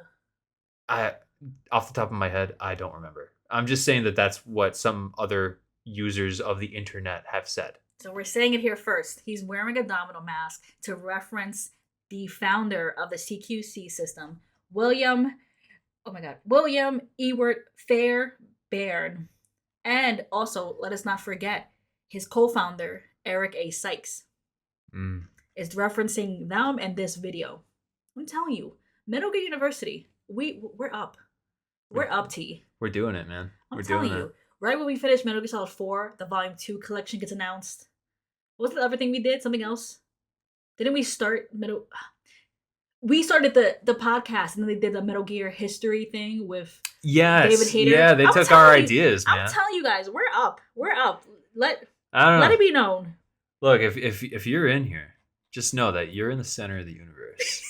Off the top of my head, I don't remember. I'm just saying that that's what some other users of the internet have said. So we're saying it here first. He's wearing a domino mask to reference the founder of the CQC system, William Ewart Fairbairn. And also, let us not forget, his co-founder, Eric A. Sykes, is referencing them in this video. I'm telling you, Metal Gear University, we're up. We're up, T. We're doing it, man. I'm telling you. Right when we finish Metal Gear Solid 4, the Volume 2 collection gets announced. What was the other thing we did? Something else? Didn't we start We started the podcast, and then they did the Metal Gear history thing with David Hayter. Yeah, they took our ideas, man. I'm telling you guys, we're up. We're up. Let it be known. Look, if you're in here, just know that you're in the center of the universe.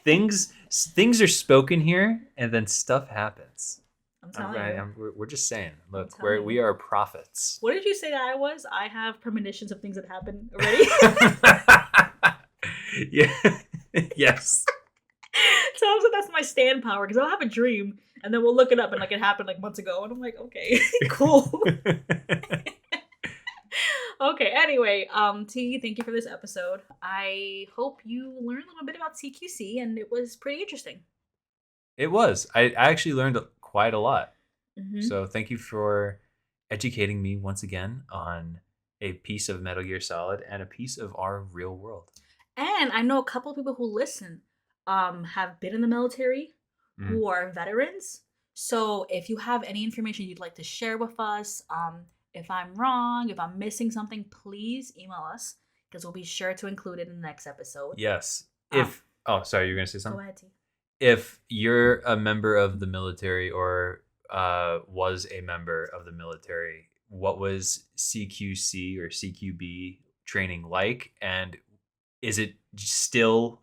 Things are spoken here, and then stuff happens. I'm telling you. We're just saying. Look, we are prophets. What did you say that I was? I have premonitions of things that happen already. Yeah. Yes. So that's my stand power, because I'll have a dream and then we'll look it up and like it happened like months ago and I'm like, okay, cool. Okay, anyway, T, thank you for this episode. I hope you learned a little bit about CQC and it was pretty interesting. It was. I actually learned quite a lot. Mm-hmm. So thank you for educating me once again on a piece of Metal Gear Solid and a piece of our real world. And I know a couple of people who listen have been in the military, who are veterans. So if you have any information you'd like to share with us, if I'm wrong, if I'm missing something, please email us because we'll be sure to include it in the next episode. Yes. Sorry, you're going to say something? Go ahead, T. If you're a member of the military or was a member of the military, what was CQC or CQB training like? And is it still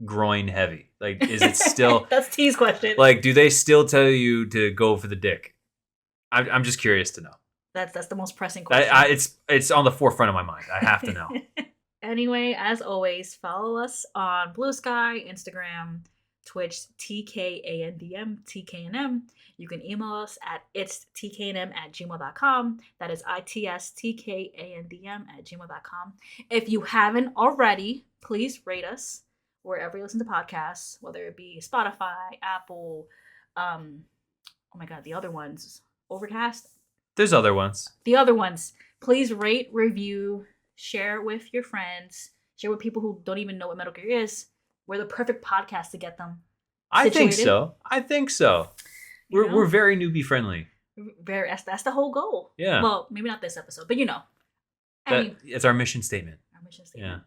groin heavy? Like, is it still... That's T's question. Like, do they still tell you to go for the dick? I'm just curious to know. That's the most pressing question. It's on the forefront of my mind. I have to know. Anyway, as always, follow us on Blue Sky, Instagram, Twitch, TKANDM. You can email us at itstknm@gmail.com. That is ITSTKANDM@gmail.com. If you haven't already, please rate us wherever you listen to podcasts, whether it be Spotify, Apple, oh my God, the other ones, Overcast. There's other ones. The other ones. Please rate, review, share with your friends, share with people who don't even know what Metal Gear is. We're the perfect podcast to get them situated. I think so. We're very newbie friendly. That's the whole goal. Yeah. Well, maybe not this episode, but It's our mission statement. Yeah.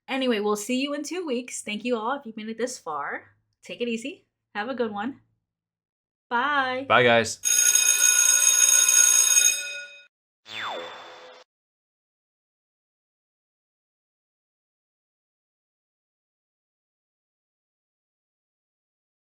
Anyway, we'll see you in 2 weeks. Thank you all if you've made it this far. Take it easy. Have a good one. Bye. Bye, guys.